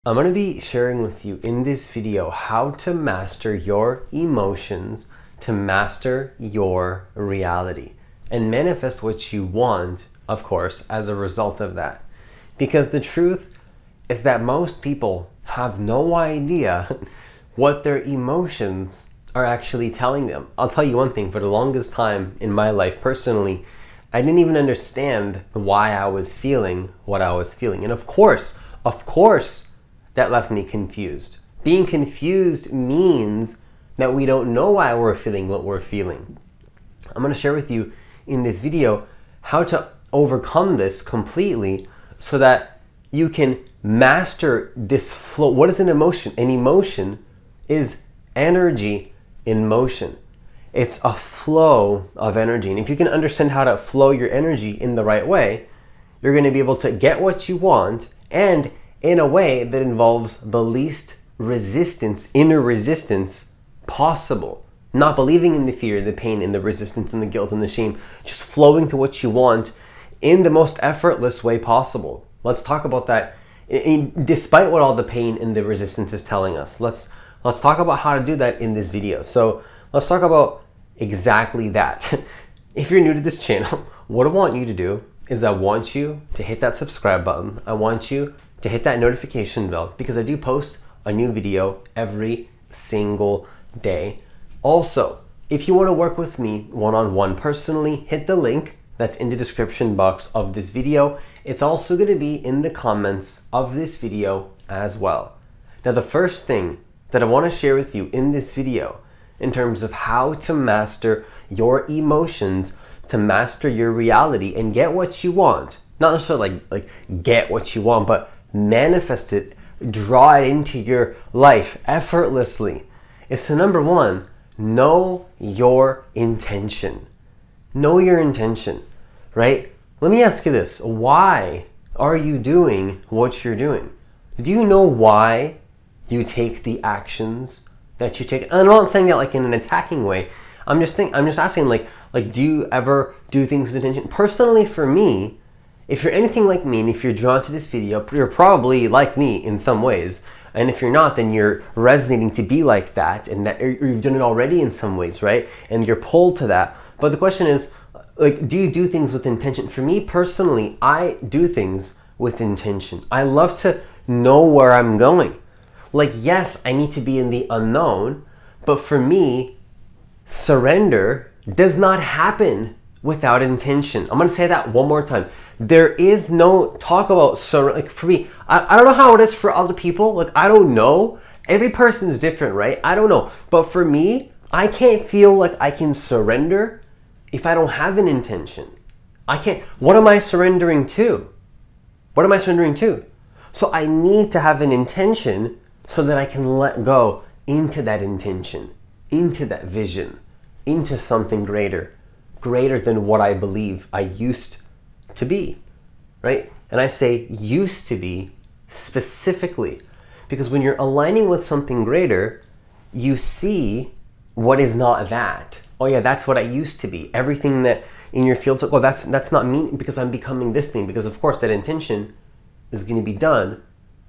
I'm going to be sharing with you in this video how to master your emotions, to master your reality, and manifest what you want, of course, as a result of that. Because the truth is that most people have no idea what their emotions are actually telling them. I'll tell you one thing, for the longest time in my life personally, I didn't even understand why I was feeling what I was feeling. And of course, that left me confused. Being confused means that we don't know why we're feeling what we're feeling. I'm going to share with you in this video how to overcome this completely so that you can master this flow. What is an emotion? An emotion is energy in motion. It's a flow of energy. And if you can understand how to flow your energy in the right way, you're going to be able to get what you want, and in a way that involves the least resistance, inner resistance possible. Not believing in the fear, the pain, and the resistance, and the guilt, and the shame. Just flowing to what you want in the most effortless way possible. Let's talk about that. Despite what all the pain and the resistance is telling us, let's talk about how to do that in this video. So let's talk about exactly that. If you're new to this channel, what I want you to do is I want you to hit that subscribe button. I want you to hit that notification bell, because I do post a new video every single day. Also, if you want to work with me one-on-one personally, hit the link that's in the description box of this video. It's also going to be in the comments of this video as well. Now, the first thing that I want to share with you in this video in terms of how to master your emotions, to master your reality and get what you want, not necessarily like get what you want, but manifest it, draw it into your life effortlessly, is to, number one, know your intention. Know your intention, right? Let me ask you this. Why are you doing what you're doing? Do you know why you take the actions that you take? And I'm not saying that like in an attacking way. I'm just asking like do you ever do things with intention? Personally, for me, if you're anything like me, and if you're drawn to this video, you're probably like me in some ways. And if you're not, then you're resonating to be like that, and that you've done it already in some ways, right? And you're pulled to that. But the question is, like, do you do things with intention? For me personally, I do things with intention. I love to know where I'm going. Like, yes, I need to be in the unknown, but for me, surrender does not happen without intention. I'm going to say that one more time. There is no talk about surrender. Like, for me, I don't know how it is for other people. Like, I don't know. Every person is different, right? I don't know. But for me, I can't feel like I can surrender if I don't have an intention. I can't. What am I surrendering to? What am I surrendering to? So I need to have an intention so that I can let go into that intention, into that vision, into something greater than what I believe I used to be, right? And I say used to be specifically because when you're aligning with something greater, you see what is not that. Oh yeah, that's what I used to be. Everything that in your field, well, that's not me because I'm becoming this thing, because of course that intention is going to be done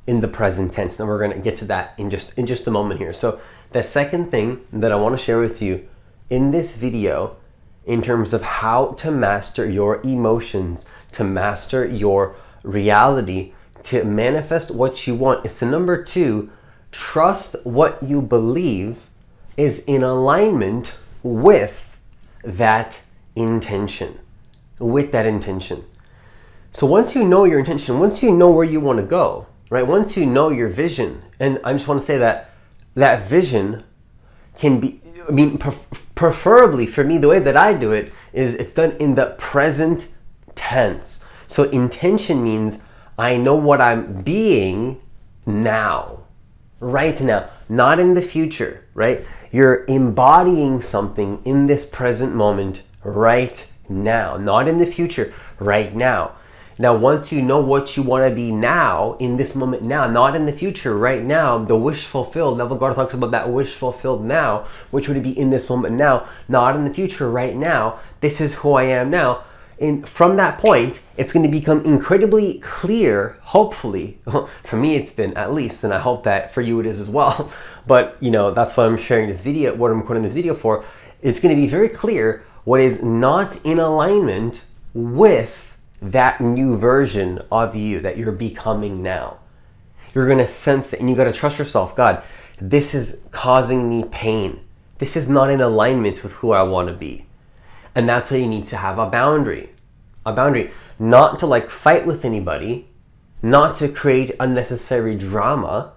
in the present tense, and we're going to get to that in just a moment here. So the second thing that I want to share with you in this video in terms of how to master your emotions, to master your reality, to manifest what you want, is to, number two, trust what you believe is in alignment with that intention. So once you know your intention, once you know where you want to go, right? Once you know your vision, and I just want to say that that vision can be, I mean, preferably for me, the way that I do it is it's done in the present tense. So intention means I know what I'm being now, right now, not in the future, right? You're embodying something in this present moment right now, not in the future, right now. Now, once you know what you want to be now, in this moment now, not in the future, right now, the wish fulfilled, Neville Goddard talks about that wish fulfilled now, which would be in this moment now, not in the future, right now, this is who I am now. And from that point, it's going to become incredibly clear, hopefully. For me it's been, at least, and I hope that for you it is as well. But you know, that's what I'm sharing this video, what I'm recording this video for. It's going to be very clear what is not in alignment with that new version of you that you're becoming now. You're going to sense it, and you got to trust yourself. God, this is causing me pain. This is not in alignment with who I want to be. And that's why you need to have a boundary. A boundary. Not to like fight with anybody, not to create unnecessary drama,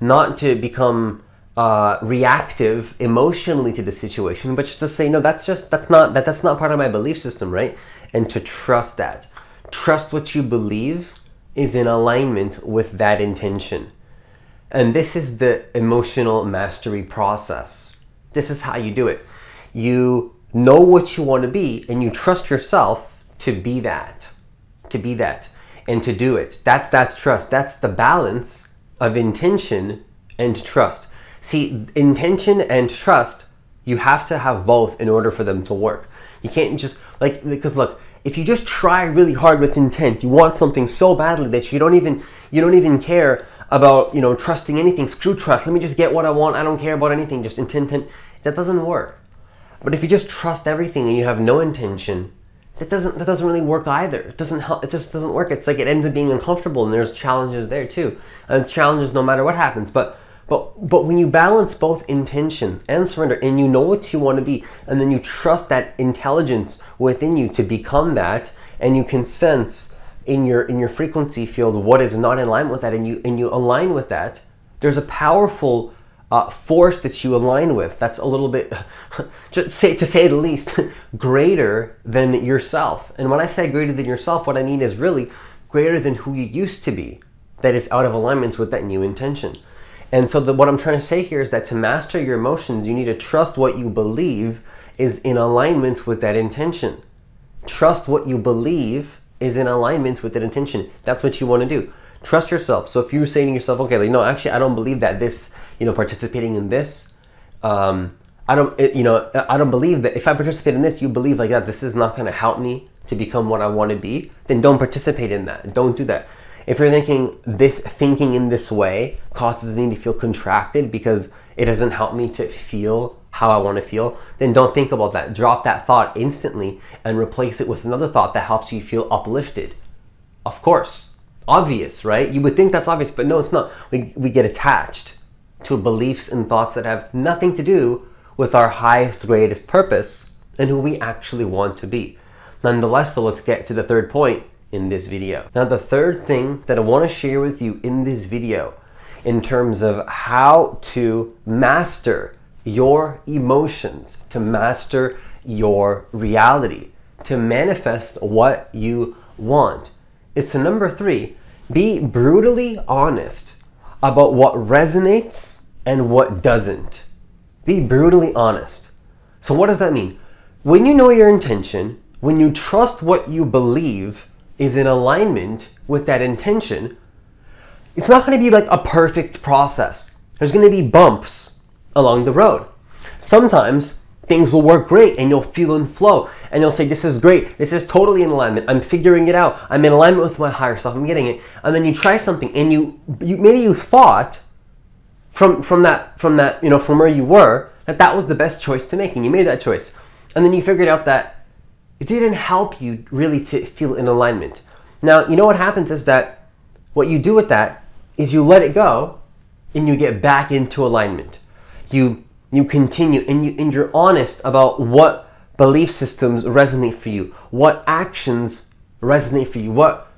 not to become reactive emotionally to the situation, but just to say, no, that's not part of my belief system, right? And to trust that. Trust what you believe is in alignment with that intention. And this is the emotional mastery process. This is how you do it. You know what you want to be, and you trust yourself to be that, and to do it. That's trust. That's the balance of intention and trust. See, intention and trust, you have to have both in order for them to work. You can't just, like, because look, if you just try really hard with intent, you want something so badly that you don't even care about, you know, trusting anything. Screw trust. Let me just get what I want. I don't care about anything. Just intent. That doesn't work. But if you just trust everything and you have no intention, that doesn't really work either. It doesn't help. It just doesn't work. It's like it ends up being uncomfortable, and there's challenges there too. And it's challenges no matter what happens. But when you balance both intention and surrender, and you know what you want to be, and then you trust that intelligence within you to become that, and you can sense in your frequency field what is not in line with that, and you align with that, there's a powerful force that you align with that's a little bit, to say the least, greater than yourself. And when I say greater than yourself, what I mean is really greater than who you used to be, that is out of alignment with that new intention. And so what I'm trying to say here is that to master your emotions, you need to trust what you believe is in alignment with that intention. Trust what you believe is in alignment with that intention. That's what you want to do. Trust yourself. So if you're saying to yourself, okay, like, no, actually, I don't believe that this, you know, participating in this, I don't believe that if I participate in this, you believe like that, this is not going to help me to become what I want to be, then don't participate in that. Don't do that. If you're thinking in this way causes me to feel contracted because it doesn't help me to feel how I want to feel, then don't think about that. Drop that thought instantly and replace it with another thought that helps you feel uplifted. Of course, obvious, right? You would think that's obvious, but no, it's not. We get attached to beliefs and thoughts that have nothing to do with our highest, greatest purpose and who we actually want to be. Nonetheless, though, let's get to the third point in this video. Now, the third thing that I want to share with you in this video in terms of how to master your emotions, to master your reality, to manifest what you want, is to number 3, be brutally honest about what resonates and what doesn't. Be brutally honest. So what does that mean? When you know your intention, when you trust what you believe is in alignment with that intention, it's not going to be like a perfect process. There's going to be bumps along the road. Sometimes things will work great and you'll feel in flow and you'll say, this is great, this is totally in alignment, I'm figuring it out, I'm in alignment with my higher self, I'm getting it. And then you try something and you maybe you thought from where you were that was the best choice to make, and you made that choice. And then you figured out that it didn't help you really to feel in alignment. Now, you know what happens is that what you do with that is you let it go and you get back into alignment. You continue and you're honest about what belief systems resonate for you, what actions resonate for you, what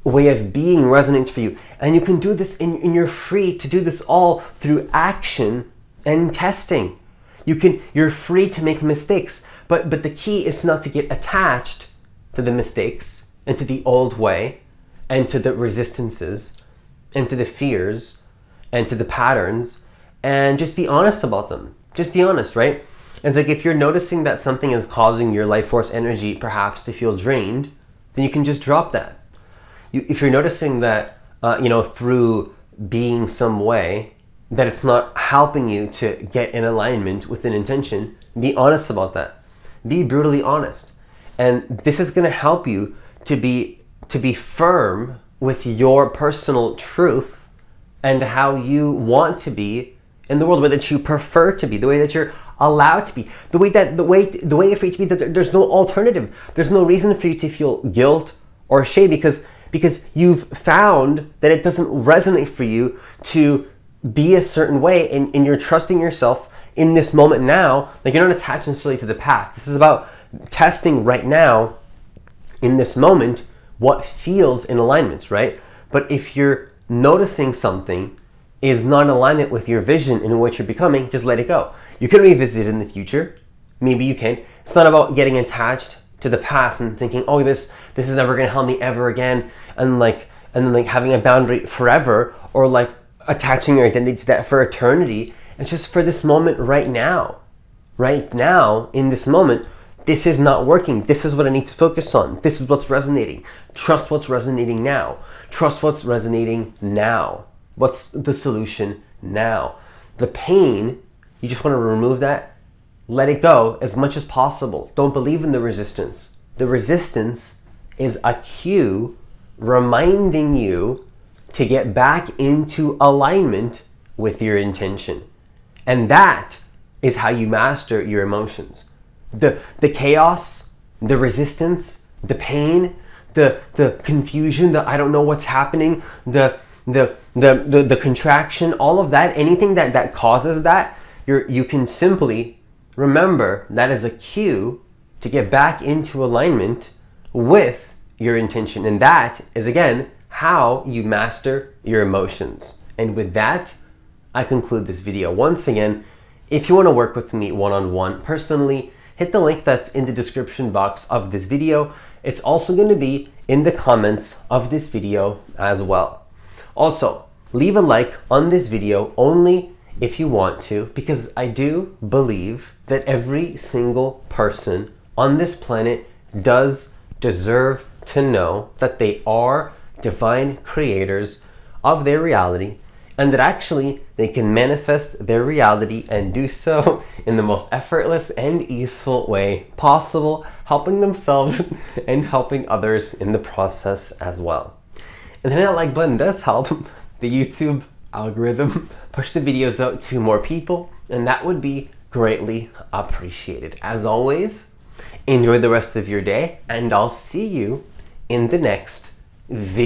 way of being resonates for you. And you can do this and you're free to do this all through action and testing. You're free to make mistakes, but the key is not to get attached to the mistakes and to the old way and to the resistances and to the fears and to the patterns, and just be honest about them. Just be honest, right? And it's like if you're noticing that something is causing your life force energy perhaps to feel drained, then you can just drop that. If you're noticing that, through being some way, that it's not helping you to get in alignment with an intention, be honest about that. Be brutally honest. And this is going to help you to be to be firm with your personal truth and how you want to be in the world, the way that you prefer to be, the way that you're allowed to be, the way for you to be, that there's no alternative. There's no reason for you to feel guilt or shame because you've found that it doesn't resonate for you to be a certain way, and you're trusting yourself in this moment now. Like, you're not attached necessarily to the past. This is about testing right now in this moment what feels in alignment, right? But if you're noticing something is not in alignment with your vision and what you're becoming, just let it go. You can revisit it in the future. Maybe you can. It's not about getting attached to the past and thinking, oh, this is never gonna help me ever again, and then having a boundary forever, or like attaching your identity to that for eternity. It's just for this moment right now. Right now, in this moment, this is not working. This is what I need to focus on. This is what's resonating. Trust what's resonating now. Trust what's resonating now. What's the solution now? The pain, you just want to remove that. Let it go as much as possible. Don't believe in the resistance. The resistance is a cue reminding you to get back into alignment with your intention. And that is how you master your emotions. The chaos, the resistance, the pain, the confusion, the I don't know what's happening, the contraction, all of that, anything that causes that, you can simply remember that as a cue to get back into alignment with your intention. And that is, again, how you master your emotions. And with that, I conclude this video. Once again, if you want to work with me one-on-one personally, hit the link that's in the description box of this video. It's also going to be in the comments of this video as well. Also, leave a like on this video only if you want to, because I do believe that every single person on this planet does deserve to know that they are divine creators of their reality, and that actually they can manifest their reality and do so in the most effortless and easeful way possible, helping themselves and helping others in the process as well. And hitting that like button does help the YouTube algorithm push the videos out to more people, and that would be greatly appreciated. As always, enjoy the rest of your day, and I'll see you in the next video.